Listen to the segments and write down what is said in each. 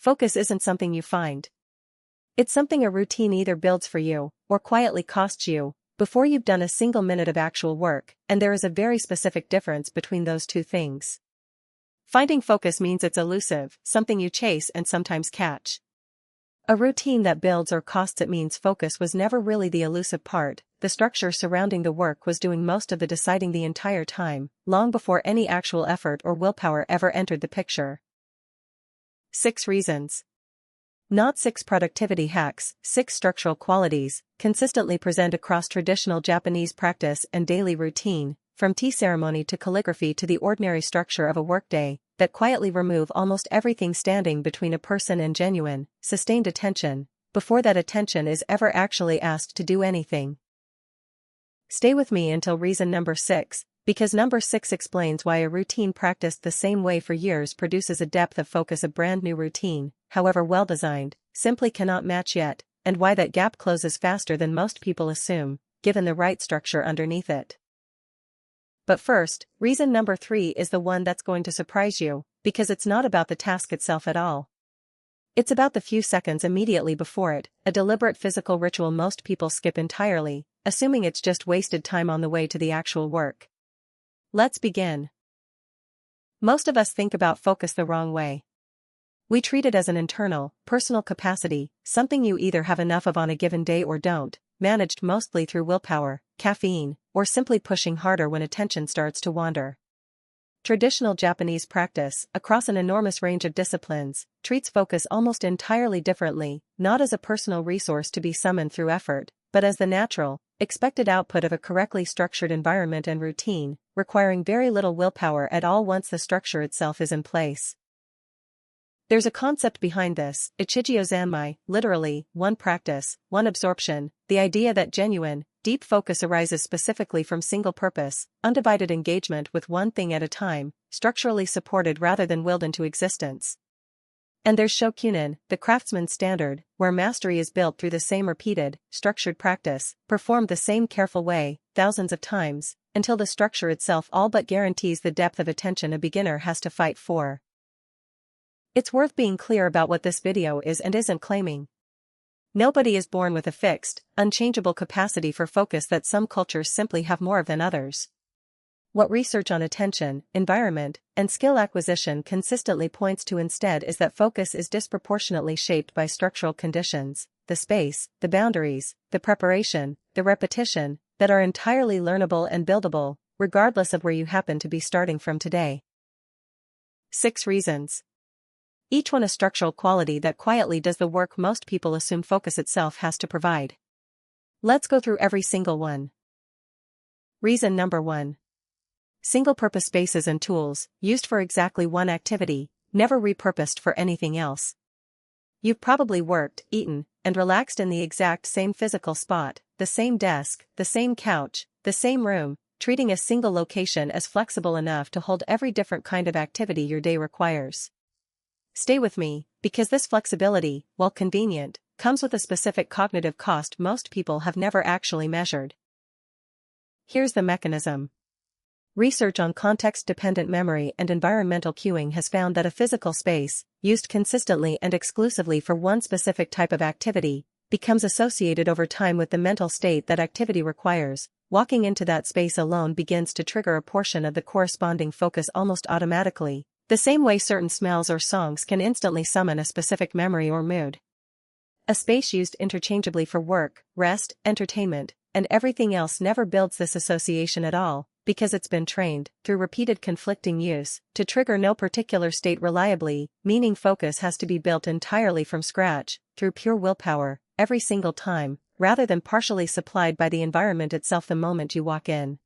focus isn't something you find. It's something a routine either builds for you, or quietly costs you, before you've done a single minute of actual work, and there is a very specific difference between those two things. Finding focus means it's elusive, something you chase and sometimes catch. A routine that builds or costs it means focus was never really the elusive part, the structure surrounding the work was doing most of the deciding the entire time, long before any actual effort or willpower ever entered the picture. 6 reasons. Not 6 productivity hacks, 6 structural qualities, consistently present across traditional Japanese practice and daily routine, from tea ceremony to calligraphy to the ordinary structure of a workday, that quietly remove almost everything standing between a person and genuine, sustained attention, before that attention is ever actually asked to do anything. Stay with me until reason number 6, because number 6 explains why a routine practiced the same way for years produces a depth of focus a brand new routine, however well designed, simply cannot match yet, and why that gap closes faster than most people assume, given the right structure underneath it. But first, reason number 3 is the one that's going to surprise you, because it's not about the task itself at all. It's about the few seconds immediately before it, a deliberate physical ritual most people skip entirely, assuming it's just wasted time on the way to the actual work. Let's begin. Most of us think about focus the wrong way. We treat it as an internal, personal capacity, something you either have enough of on a given day or don't, managed mostly through willpower, caffeine, or simply pushing harder when attention starts to wander. Traditional Japanese practice, across an enormous range of disciplines, treats focus almost entirely differently, not as a personal resource to be summoned through effort, but as the natural, expected output of a correctly structured environment and routine, requiring very little willpower at all once the structure itself is in place. There's a concept behind this, Ichigyo-Zanmai, literally, one practice, one absorption, the idea that genuine, deep focus arises specifically from single-purpose, undivided engagement with one thing at a time, structurally supported rather than willed into existence. And there's Shokunin, the craftsman's standard, where mastery is built through the same repeated, structured practice, performed the same careful way, thousands of times, until the structure itself all but guarantees the depth of attention a beginner has to fight for. It's worth being clear about what this video is and isn't claiming. Nobody is born with a fixed, unchangeable capacity for focus that some cultures simply have more of than others. What research on attention, environment, and skill acquisition consistently points to instead is that focus is disproportionately shaped by structural conditions, the space, the boundaries, the preparation, the repetition, that are entirely learnable and buildable, regardless of where you happen to be starting from today. 6 reasons. Each one a structural quality that quietly does the work most people assume focus itself has to provide. Let's go through every single one. Reason number 1. Single-purpose spaces and tools, used for exactly one activity, never repurposed for anything else. You've probably worked, eaten, and relaxed in the exact same physical spot, the same desk, the same couch, the same room, treating a single location as flexible enough to hold every different kind of activity your day requires. Stay with me, because this flexibility, while convenient, comes with a specific cognitive cost most people have never actually measured. Here's the mechanism. Research on context-dependent memory and environmental cueing has found that a physical space, used consistently and exclusively for one specific type of activity, becomes associated over time with the mental state that activity requires. Walking into that space alone begins to trigger a portion of the corresponding focus almost automatically, the same way certain smells or songs can instantly summon a specific memory or mood. A space used interchangeably for work, rest, entertainment, and everything else never builds this association at all, because it's been trained, through repeated conflicting use, to trigger no particular state reliably, meaning focus has to be built entirely from scratch, through pure willpower, every single time, rather than partially supplied by the environment itself the moment you walk in.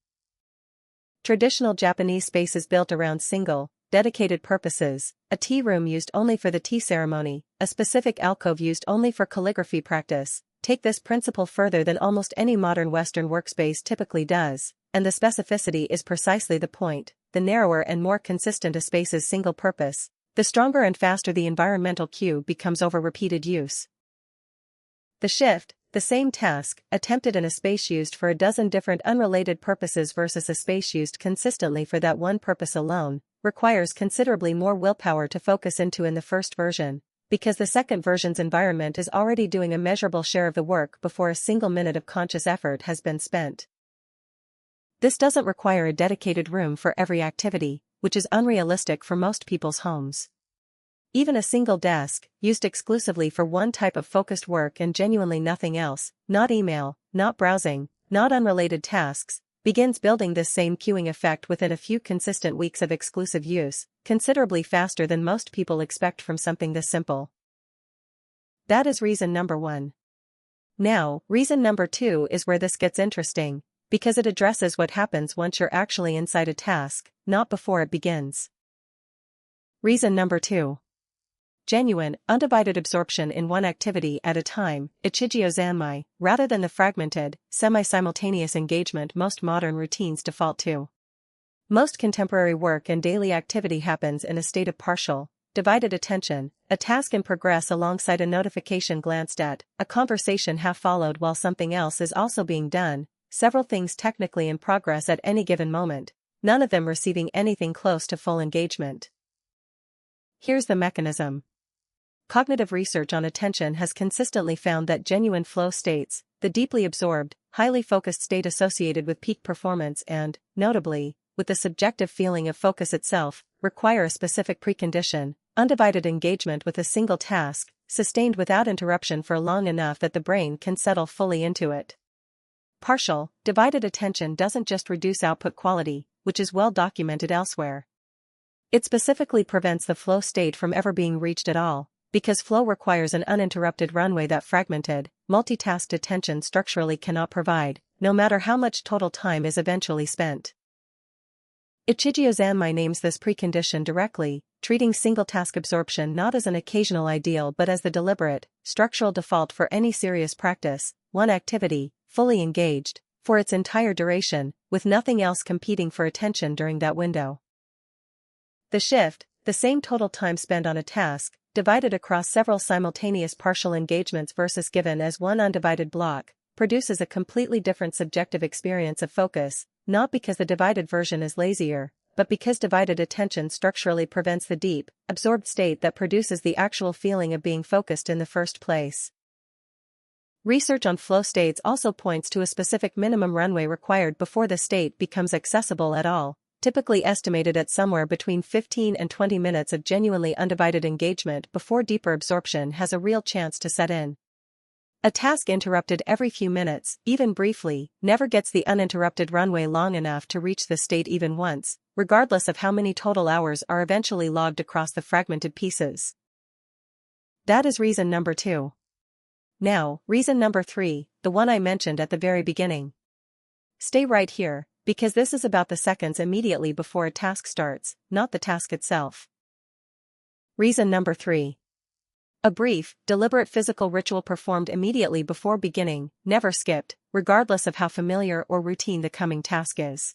Traditional Japanese spaces built around single, dedicated purposes, a tea room used only for the tea ceremony, a specific alcove used only for calligraphy practice, take this principle further than almost any modern Western workspace typically does, and the specificity is precisely the point. The narrower and more consistent a space's single purpose, the stronger and faster the environmental cue becomes over repeated use. The shift, the same task, attempted in a space used for a dozen different unrelated purposes versus a space used consistently for that one purpose alone, requires considerably more willpower to focus into in the first version, because the second version's environment is already doing a measurable share of the work before a single minute of conscious effort has been spent. This doesn't require a dedicated room for every activity, which is unrealistic for most people's homes. Even a single desk, used exclusively for one type of focused work and genuinely nothing else, not email, not browsing, not unrelated tasks, begins building this same queuing effect within a few consistent weeks of exclusive use, considerably faster than most people expect from something this simple. That is reason number 1. Now, reason number 2 is where this gets interesting, because it addresses what happens once you're actually inside a task, not before it begins. Reason number 2. Genuine, undivided absorption in one activity at a time, Ichigyo-Zanmai, rather than the fragmented, semi-simultaneous engagement most modern routines default to. Most contemporary work and daily activity happens in a state of partial, divided attention, a task in progress alongside a notification glanced at, a conversation half followed while something else is also being done, several things technically in progress at any given moment, none of them receiving anything close to full engagement. Here's the mechanism. Cognitive research on attention has consistently found that genuine flow states, the deeply absorbed, highly focused state associated with peak performance and, notably, with the subjective feeling of focus itself, require a specific precondition, undivided engagement with a single task, sustained without interruption for long enough that the brain can settle fully into it. Partial, divided attention doesn't just reduce output quality, which is well documented elsewhere. It specifically prevents the flow state from ever being reached at all, because flow requires an uninterrupted runway that fragmented, multitasked attention structurally cannot provide, no matter how much total time is eventually spent. Ichigyo-Zanmai names this precondition directly, treating single-task absorption not as an occasional ideal but as the deliberate, structural default for any serious practice, one activity, fully engaged, for its entire duration, with nothing else competing for attention during that window. The shift, the same total time spent on a task, divided across several simultaneous partial engagements versus given as one undivided block, produces a completely different subjective experience of focus, not because the divided version is lazier, but because divided attention structurally prevents the deep, absorbed state that produces the actual feeling of being focused in the first place. Research on flow states also points to a specific minimum runway required before the state becomes accessible at all, typically estimated at somewhere between 15 and 20 minutes of genuinely undivided engagement before deeper absorption has a real chance to set in. A task interrupted every few minutes, even briefly, never gets the uninterrupted runway long enough to reach this state even once, regardless of how many total hours are eventually logged across the fragmented pieces. That is reason number 2. Now, reason number 3, the one I mentioned at the very beginning. Stay right here, because this is about the seconds immediately before a task starts, not the task itself. Reason number 3. A brief, deliberate physical ritual performed immediately before beginning, never skipped, regardless of how familiar or routine the coming task is.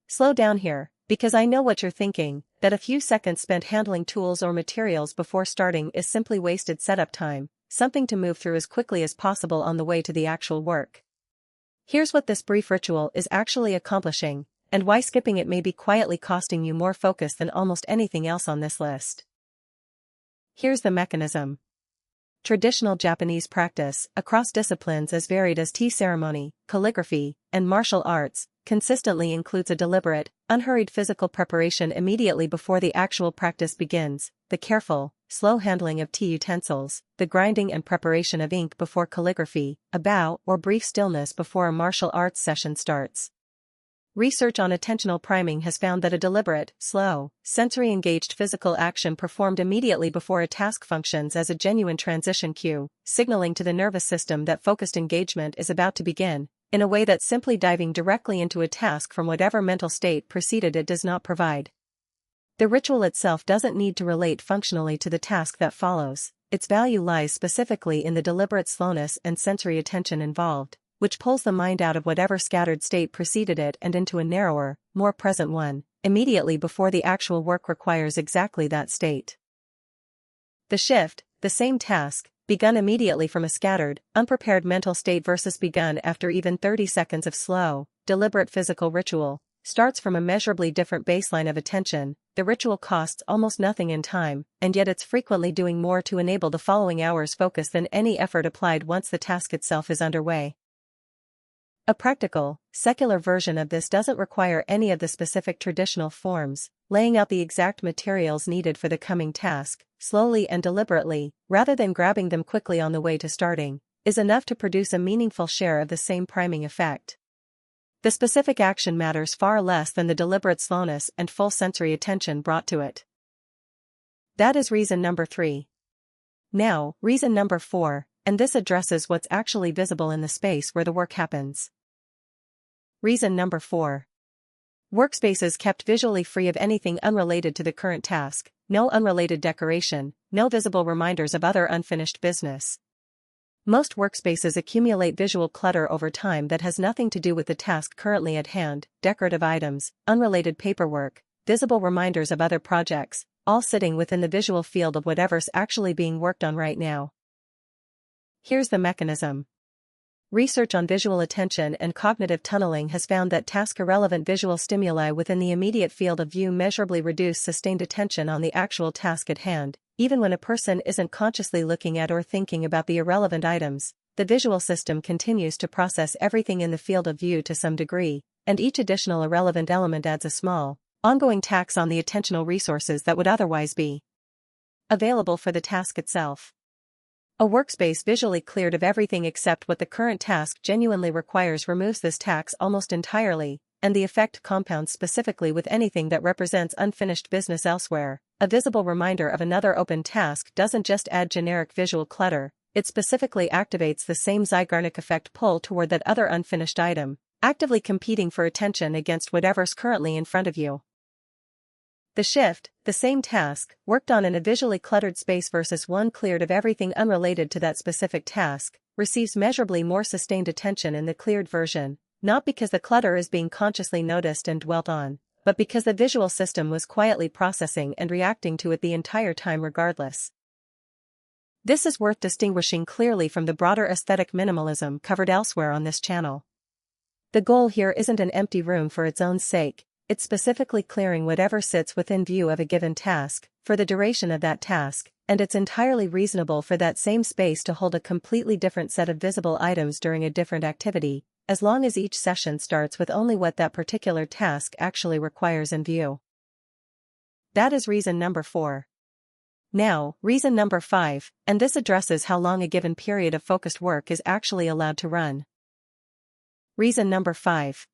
Slow down here, because I know what you're thinking, that a few seconds spent handling tools or materials before starting is simply wasted setup time, something to move through as quickly as possible on the way to the actual work. Here's what this brief ritual is actually accomplishing, and why skipping it may be quietly costing you more focus than almost anything else on this list. Here's the mechanism. Traditional Japanese practice, across disciplines as varied as tea ceremony, calligraphy, and martial arts, consistently includes a deliberate, unhurried physical preparation immediately before the actual practice begins, the careful, slow handling of tea utensils, the grinding and preparation of ink before calligraphy, a bow or brief stillness before a martial arts session starts. Research on attentional priming has found that a deliberate, slow, sensory-engaged physical action performed immediately before a task functions as a genuine transition cue, signaling to the nervous system that focused engagement is about to begin, in a way that simply diving directly into a task from whatever mental state preceded it does not provide. The ritual itself doesn't need to relate functionally to the task that follows, its value lies specifically in the deliberate slowness and sensory attention involved, which pulls the mind out of whatever scattered state preceded it and into a narrower, more present one, immediately before the actual work requires exactly that state. The shift, the same task, begun immediately from a scattered, unprepared mental state versus begun after even 30 seconds of slow, deliberate physical ritual, starts from a measurably different baseline of attention. The ritual costs almost nothing in time, and yet it's frequently doing more to enable the following hour's focus than any effort applied once the task itself is underway. A practical, secular version of this doesn't require any of the specific traditional forms, laying out the exact materials needed for the coming task, slowly and deliberately, rather than grabbing them quickly on the way to starting, is enough to produce a meaningful share of the same priming effect. The specific action matters far less than the deliberate slowness and full sensory attention brought to it. That is reason number 3. Now, reason number 4, and this addresses what's actually visible in the space where the work happens. Reason number 4. Workspaces kept visually free of anything unrelated to the current task, no unrelated decoration, no visible reminders of other unfinished business. Most workspaces accumulate visual clutter over time that has nothing to do with the task currently at hand: decorative items, unrelated paperwork, visible reminders of other projects, all sitting within the visual field of whatever's actually being worked on right now. Here's the mechanism. Research on visual attention and cognitive tunneling has found that task-irrelevant visual stimuli within the immediate field of view measurably reduce sustained attention on the actual task at hand. Even when a person isn't consciously looking at or thinking about the irrelevant items, the visual system continues to process everything in the field of view to some degree, and each additional irrelevant element adds a small, ongoing tax on the attentional resources that would otherwise be available for the task itself. A workspace visually cleared of everything except what the current task genuinely requires removes this tax almost entirely, and the effect compounds specifically with anything that represents unfinished business elsewhere. A visible reminder of another open task doesn't just add generic visual clutter, it specifically activates the same Zeigarnik effect pull toward that other unfinished item, actively competing for attention against whatever's currently in front of you. The shift, the same task, worked on in a visually cluttered space versus one cleared of everything unrelated to that specific task, receives measurably more sustained attention in the cleared version, not because the clutter is being consciously noticed and dwelt on, but because the visual system was quietly processing and reacting to it the entire time regardless. This is worth distinguishing clearly from the broader aesthetic minimalism covered elsewhere on this channel. The goal here isn't an empty room for its own sake, it's specifically clearing whatever sits within view of a given task, for the duration of that task, and it's entirely reasonable for that same space to hold a completely different set of visible items during a different activity, as long as each session starts with only what that particular task actually requires in view. That is reason number 4. Now, reason number 5, and this addresses how long a given period of focused work is actually allowed to run. Reason number 5.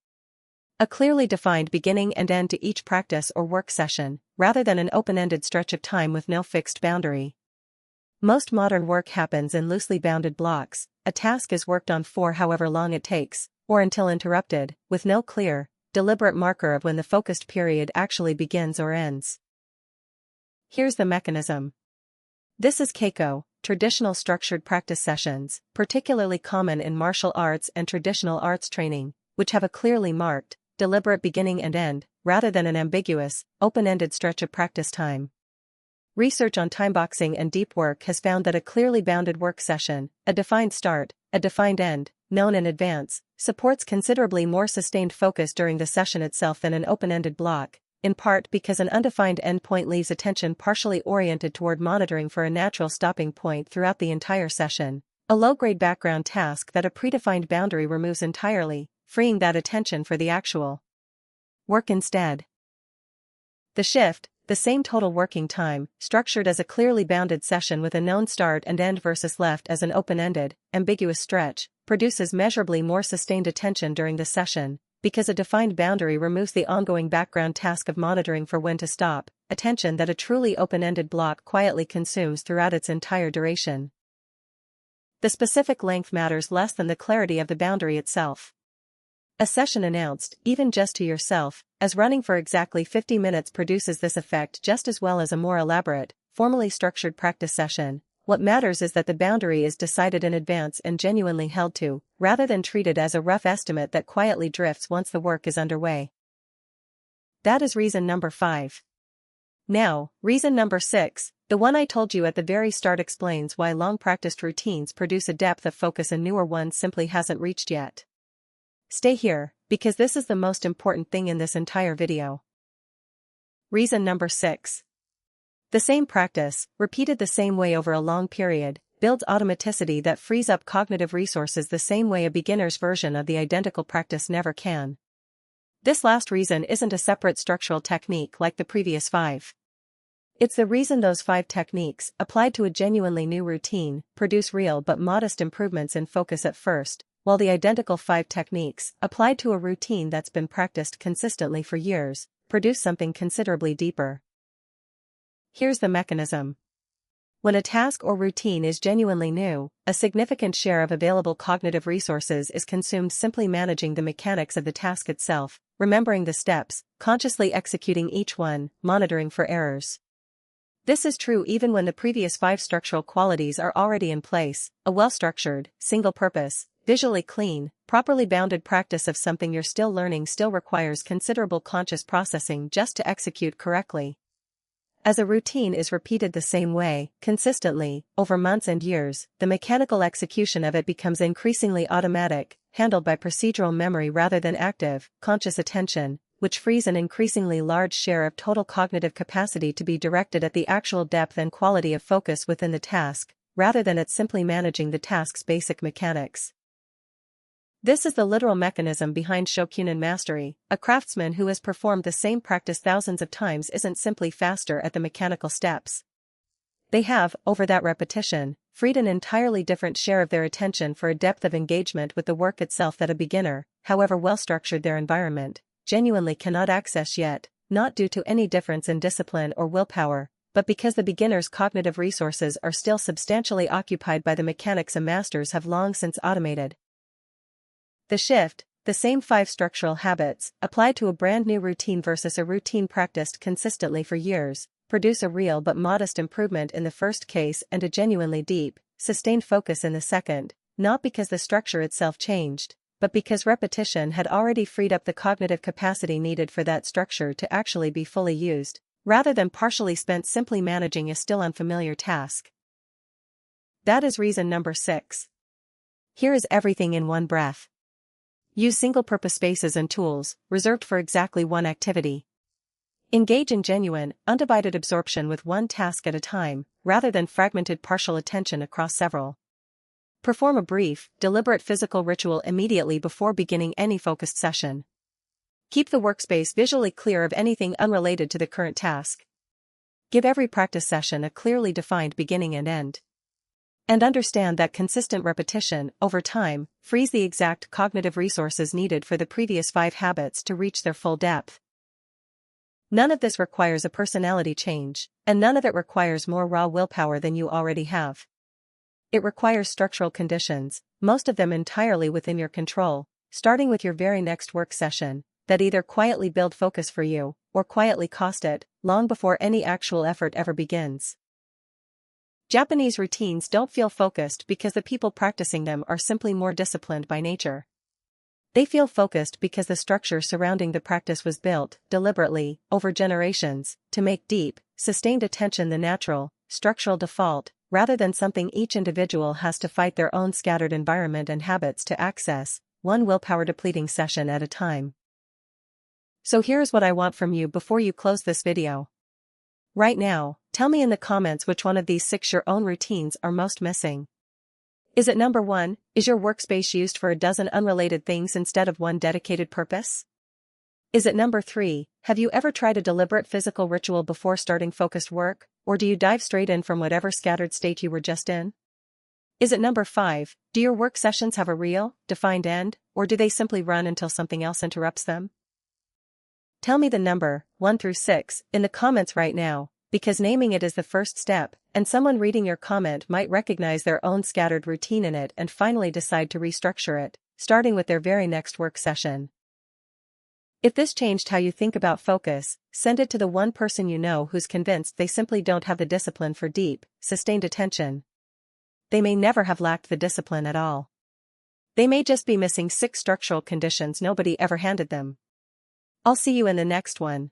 A clearly defined beginning and end to each practice or work session, rather than an open-ended stretch of time with no fixed boundary. Most modern work happens in loosely bounded blocks. A task is worked on for however long it takes, or until interrupted, with no clear, deliberate marker of when the focused period actually begins or ends. Here's the mechanism. This is Keiko, traditional structured practice sessions, particularly common in martial arts and traditional arts training, which have a clearly marked, deliberate beginning and end, rather than an ambiguous, open-ended stretch of practice time. Research on timeboxing and deep work has found that a clearly bounded work session, a defined start, a defined end, known in advance, supports considerably more sustained focus during the session itself than an open-ended block, in part because an undefined endpoint leaves attention partially oriented toward monitoring for a natural stopping point throughout the entire session, a low-grade background task that a predefined boundary removes entirely, freeing that attention for the actual work instead. The shift, the same total working time, structured as a clearly bounded session with a known start and end versus left as an open-ended, ambiguous stretch, produces measurably more sustained attention during the session, because a defined boundary removes the ongoing background task of monitoring for when to stop, attention that a truly open-ended block quietly consumes throughout its entire duration. The specific length matters less than the clarity of the boundary itself. A session announced, even just to yourself, as running for exactly 50 minutes produces this effect just as well as a more elaborate, formally structured practice session. What matters is that the boundary is decided in advance and genuinely held to, rather than treated as a rough estimate that quietly drifts once the work is underway. That is reason number 5. Now, reason number 6, the one I told you at the very start, explains why long-practiced routines produce a depth of focus a newer one simply hasn't reached yet. Stay here, because this is the most important thing in this entire video. Reason number 6. The same practice, repeated the same way over a long period, builds automaticity that frees up cognitive resources the same way a beginner's version of the identical practice never can. This last reason isn't a separate structural technique like the previous 5. It's the reason those 5 techniques, applied to a genuinely new routine, produce real but modest improvements in focus at first, while the identical 5 techniques, applied to a routine that's been practiced consistently for years, produce something considerably deeper. Here's the mechanism. When a task or routine is genuinely new, a significant share of available cognitive resources is consumed simply managing the mechanics of the task itself, remembering the steps, consciously executing each one, monitoring for errors. This is true even when the previous 5 structural qualities are already in place. A well-structured, single-purpose, visually clean, properly bounded practice of something you're still learning still requires considerable conscious processing just to execute correctly. As a routine is repeated the same way, consistently, over months and years, the mechanical execution of it becomes increasingly automatic, handled by procedural memory rather than active, conscious attention, which frees an increasingly large share of total cognitive capacity to be directed at the actual depth and quality of focus within the task, rather than at simply managing the task's basic mechanics. This is the literal mechanism behind Shokunin mastery. A craftsman who has performed the same practice thousands of times isn't simply faster at the mechanical steps. They have, over that repetition, freed an entirely different share of their attention for a depth of engagement with the work itself that a beginner, however well-structured their environment, genuinely cannot access yet, not due to any difference in discipline or willpower, but because the beginner's cognitive resources are still substantially occupied by the mechanics a masters have long since automated. The shift, the same 5 structural habits, applied to a brand new routine versus a routine practiced consistently for years, produce a real but modest improvement in the first case and a genuinely deep, sustained focus in the second, not because the structure itself changed, but because repetition had already freed up the cognitive capacity needed for that structure to actually be fully used, rather than partially spent simply managing a still unfamiliar task. That is reason number 6. Here is everything in one breath. Use single-purpose spaces and tools, reserved for exactly one activity. Engage in genuine, undivided absorption with one task at a time, rather than fragmented partial attention across several. Perform a brief, deliberate physical ritual immediately before beginning any focused session. Keep the workspace visually clear of anything unrelated to the current task. Give every practice session a clearly defined beginning and end. And understand that consistent repetition, over time, frees the exact cognitive resources needed for the previous 5 habits to reach their full depth. None of this requires a personality change, and none of it requires more raw willpower than you already have. It requires structural conditions, most of them entirely within your control, starting with your very next work session, that either quietly build focus for you, or quietly cost it, long before any actual effort ever begins. Japanese routines don't feel focused because the people practicing them are simply more disciplined by nature. They feel focused because the structure surrounding the practice was built, deliberately, over generations, to make deep, sustained attention the natural, structural default, rather than something each individual has to fight their own scattered environment and habits to access, one willpower depleting session at a time. So here's what I want from you before you close this video. Right now, tell me in the comments which one of these 6 your own routines are most missing. Is it number 1, is your workspace used for a dozen unrelated things instead of one dedicated purpose? Is it number 3, have you ever tried a deliberate physical ritual before starting focused work, or do you dive straight in from whatever scattered state you were just in? Is it number 5, do your work sessions have a real, defined end, or do they simply run until something else interrupts them? Tell me the number, 1 through 6, in the comments right now, because naming it is the first step, and someone reading your comment might recognize their own scattered routine in it and finally decide to restructure it, starting with their very next work session. If this changed how you think about focus, send it to the one person you know who's convinced they simply don't have the discipline for deep, sustained attention. They may never have lacked the discipline at all. They may just be missing 6 structural conditions nobody ever handed them. I'll see you in the next one.